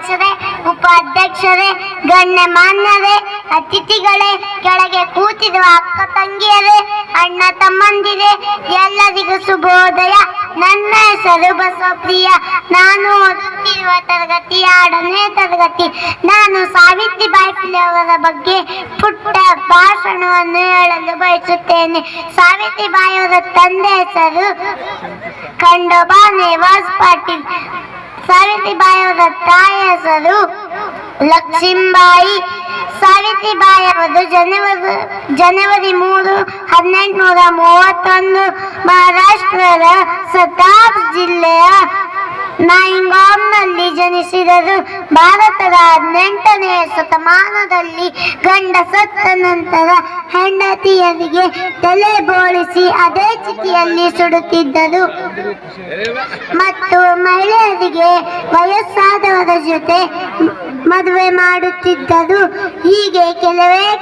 ಅಧ್ಯಕ್ಷರೇ, ಉಪಾಧ್ಯಕ್ಷರೇ, ಗಣ್ಯಮಾನ್ಯರೇ, ಅತಿಥಿಗಳೇ, ಕೆಳಗೆ ಕೂತಿರುವ ಅಕ್ಕ ತಂಗಿಯರೇ, ಅಣ್ಣ ತಮ್ಮಂದಿರೇ, ಎಲ್ಲರಿಗೂ ಶುಭೋದಯ. ನನ್ನ ಹೆಸರು ಬಸವಪ್ರಿಯ. ನಾನು ಓದುತ್ತಿರುವ ತರಗತಿ 2ನೇ ತರಗತಿ. ನಾನು ಸಾವಿತ್ರಿಬಾಯಿ ಫುಲೆ ಅವರ ಬಗ್ಗೆ ಪುಟ್ಟ ಭಾಷಣವನ್ನು ಹೇಳಲು ಬಯಸುತ್ತೇನೆ. ಸಾವಿತ್ರಿಬಾಯಿ ಅವರ ತಂದೆ ಹೆಸರು ಖಂಡೋಬಾ ನೇವಾಸ್ ಪಾಟೀಲ್. ಸಾವಿತ್ರಿಬಾಯಿ ಅವರ ತಾಯಿ ಹೆಸರು ಲಕ್ಷ್ಮೀಬಾಯಿ. ಸಾವಿತ್ರಿಬಾಯಿ ಅವರು ಜನವರಿ 3, 1831 ಮಹಾರಾಷ್ಟ್ರದ ಸತಾರಾ ಜಿಲ್ಲೆಯ ನಾಯಿಂಗಾಂನಲ್ಲಿ ಜನಿಸಿದರು. ಭಾರತದ 18ನೇ ಶತಮಾನದಲ್ಲಿ ಗಂಡ ಸತ್ತ ನಂತರ ಹೆಂಡತಿಯರಿಗೆ ತಲೆ ಬೋಳಿಸಿ ಅದೇ ಚಿತೆಯಲ್ಲಿ ಸುಡುತ್ತಿದ್ದರು ಮತ್ತು ಮಹಿಳೆಯರಿಗೆ ವಯಸ್ಸಾದವರ ಜೊತೆ ಮದುವೆ ಮಾಡುತ್ತಿದ್ದರು. ಹೀಗೆ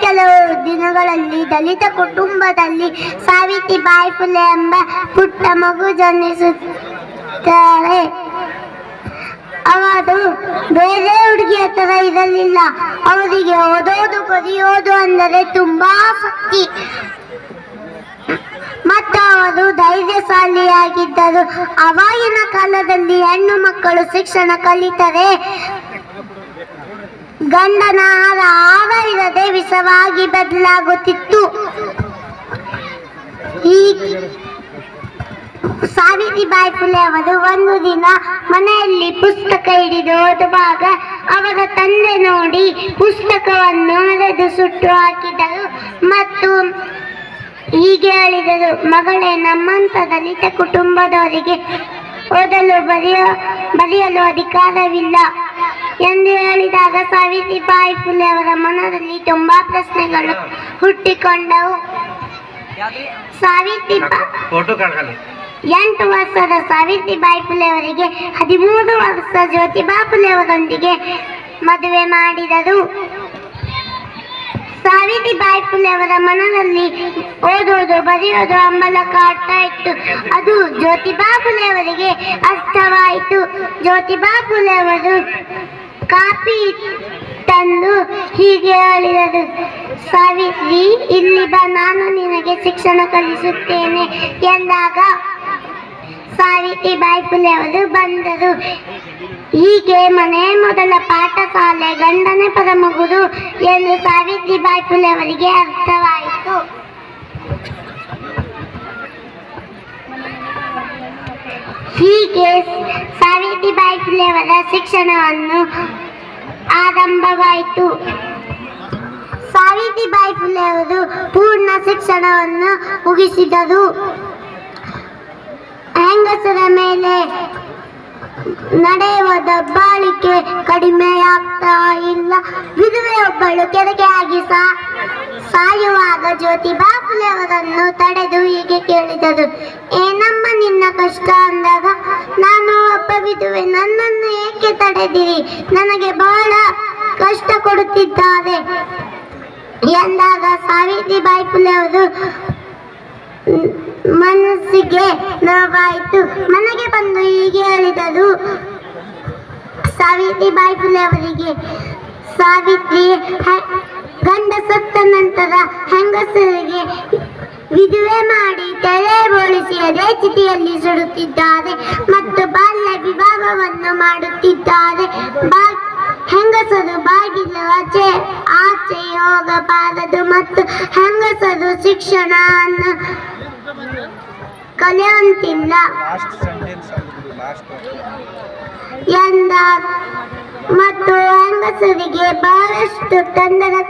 ಕೆಲವು ದಿನಗಳಲ್ಲಿ ದಲಿತ ಕುಟುಂಬದಲ್ಲಿ ಸಾವಿತ್ರಿಬಾಯಿ ಫುಲೆ ಎಂಬ ಪುಟ್ಟ ಮಗು ಜನಿಸುತ್ತಾರೆ. ಅವರು ಬೇರೆ ಹುಡುಗಿಯ ತರ ಇರಲಿಲ್ಲ. ಅವರಿಗೆ ಓದೋದು ಬರೆಯೋದು ಅಂದರೆ ತುಂಬಾ ಆಸಕ್ತಿ ಮತ್ತು ಅವರು ಧೈರ್ಯಶಾಲಿಯಾಗಿದ್ದರು. ಅವಾಗಿನ ಕಾಲದಲ್ಲಿ ಹೆಣ್ಣು ಮಕ್ಕಳು ಶಿಕ್ಷಣ ಕಲಿತರೆ ಗಂಡನ ಆಹಾರ ಇರದೆ ವಿಷವಾಗಿ ಬದಲಾಗುತ್ತಿತ್ತು. ಸಾವಿತ್ರಿಬಾಯಿ ಫುಲೆ ಅವರು ಒಂದು ದಿನ ಮನೆಯಲ್ಲಿ ಪುಸ್ತಕ ಹಿಡಿದು ಓದುವಾಗ ಅವರ ತಂದೆ ನೋಡಿ ಪುಸ್ತಕವನ್ನು ಹರಿದು ಸುಟ್ಟು ಹಾಕಿದರು ಮತ್ತು ಹೀಗೆ ಹೇಳಿದರು, ಮಗಳೇ, ನಮ್ಮಂತ ದಲಿತ ಕುಟುಂಬದವರಿಗೆ ಓದಲು ಬರೆಯಲು ಅಧಿಕಾರವಿಲ್ಲ ಎಂದು ಹೇಳಿದಾಗ ಸಾವಿತ್ರಿಬಾಯಿ ಫುಲೆ ಅವರ ಮನದಲ್ಲಿ ತುಂಬಾ ಪ್ರಶ್ನೆಗಳು ಹುಟ್ಟಿಕೊಂಡವು. 8 ವರ್ಷದ ಸಾವಿತ್ರಿಬಾಯಿ ಫುಲೆ ಅವರಿಗೆ 13 ವರ್ಷ ಜ್ಯೋತಿಬಾ ಫುಲೆ ಅವರೊಂದಿಗೆ ಮದುವೆ ಮಾಡಿದರು. ಸಾವಿತ್ರಿಬಾಯಿ ಫುಲೆ ಅವರ ಮನದಲ್ಲಿ ಓದೋದು ಬರೆಯೋದು ಹಂಬಲ ಕಾಡ್ತಾ ಇತ್ತು. ಅದು ಜ್ಯೋತಿಬಾ ಫುಲೆ ಅವರಿಗೆ ಅರ್ಥವಾಯಿತು. ಜ್ಯೋತಿಬಾ ಫುಲೆ ಅವರು ಕಾಪಿ ತಂದು ಹೀಗೆ ಹೇಳಿದರು, ಸಾವಿತ್ರಿ, ಇಲ್ಲಿ ಬಾ, ನಾನು ನಿನಗೆ ಶಿಕ್ಷಣ ಕಲಿಸುತ್ತೇನೆ ಎಂದಾಗ ಸಾವಿತ್ರಿಬಾಯಿ ಫುಲೆ ಅವರು ಬಂದರು. ಹೀಗೆ ಮನೆ ಮೊದಲ ಪಾಠಶಾಲೆ, ಗಂಡನೇ ಪರಮ ಗುರು ಎಂದು ಸಾವಿತ್ರಿಬಾಯಿ ಫುಲೆ ಅವರಿಗೆ ಅರ್ಥವಾಯಿತು. ಹೀಗೆ ಸಾವಿತ್ರಿಬಾಯಿ ಫುಲೆ ಅವರ ಶಿಕ್ಷಣವನ್ನು ಆರಂಭವಾಯಿತು. ಸಾವಿತ್ರಿಬಾಯಿ ಫುಲೆ ಅವರು ಪೂರ್ಣ ಶಿಕ್ಷಣವನ್ನು ಮುಗಿಸಿದರು. ಹೆಂಗಸರ ಮೇಲೆ ನಡೆಯುವ ದಬ್ಬಾಳಿಕೆ ಕಡಿಮೆಯಾಗ್ತಾ ಇಲ್ಲ. ವಿಧವೆಯೊಬ್ಬಳು ಕೆರಕೆಯಾಗಿ ಸಾಯುವಾಗ ಜ್ಯೋತಿಬಾ ಫುಲೆ ಅವರನ್ನು ತಡೆದು ಹೀಗೆ ಕೇಳಿದರು, ಏನಮ್ಮ ನಿನ್ನ ಕಷ್ಟ ಅಂದಾಗ, ನಾನು ಒಬ್ಬ ವಿಧವೆ, ನನ್ನನ್ನು ಏಕೆ ತಡೆದಿರಿ, ನನಗೆ ಬಹಳ ಕಷ್ಟ ಕೊಡುತ್ತಿದ್ದಾರೆ ಎಂದಾಗ ಸಾವಿತ್ರಿಬಾಯಿ ಫುಲೆ ಅವರು ಮನಸ್ಸಿಗೆ ನೋವಾಯಿತು. ಮನೆಗೆ ಬಂದು ಹೀಗೆ ಹೇಳಿದರು ಸಾವಿತ್ರಿಬಾಯಿ ಫುಲೆ ಅವರಿಗೆ, ಸಾವಿತ್ರಿ, ಗಂಡ ಸತ್ತ ನಂತರ ಹೆಂಗಸರಿಗೆ ವಿಧವೆ ಮಾಡಿ ತಲೆ ಬೋಳಿಸಿ ಅದೇ ಚಿತೆಯಲ್ಲಿ ಸುಡುತ್ತಿದ್ದಾರೆ ಮತ್ತು ಬಾಲ್ಯ ವಿವಾಹವನ್ನು ಮಾಡುತ್ತಿದ್ದಾರೆ. ಹೆಂಗಸರು ಬಾಗಿಲು ಆಚೆ ಹೋಗಬಾರದು ಮತ್ತು ಹೆಂಗಸರು ಶಿಕ್ಷಣವನ್ನು ಕಲಿಯುವಂತಿಲ್ಲ ಎಂದ ಮತ್ತು ಹೆಂಗಸರಿಗೆ ಬಹಳಷ್ಟು ತೊಂದರೆ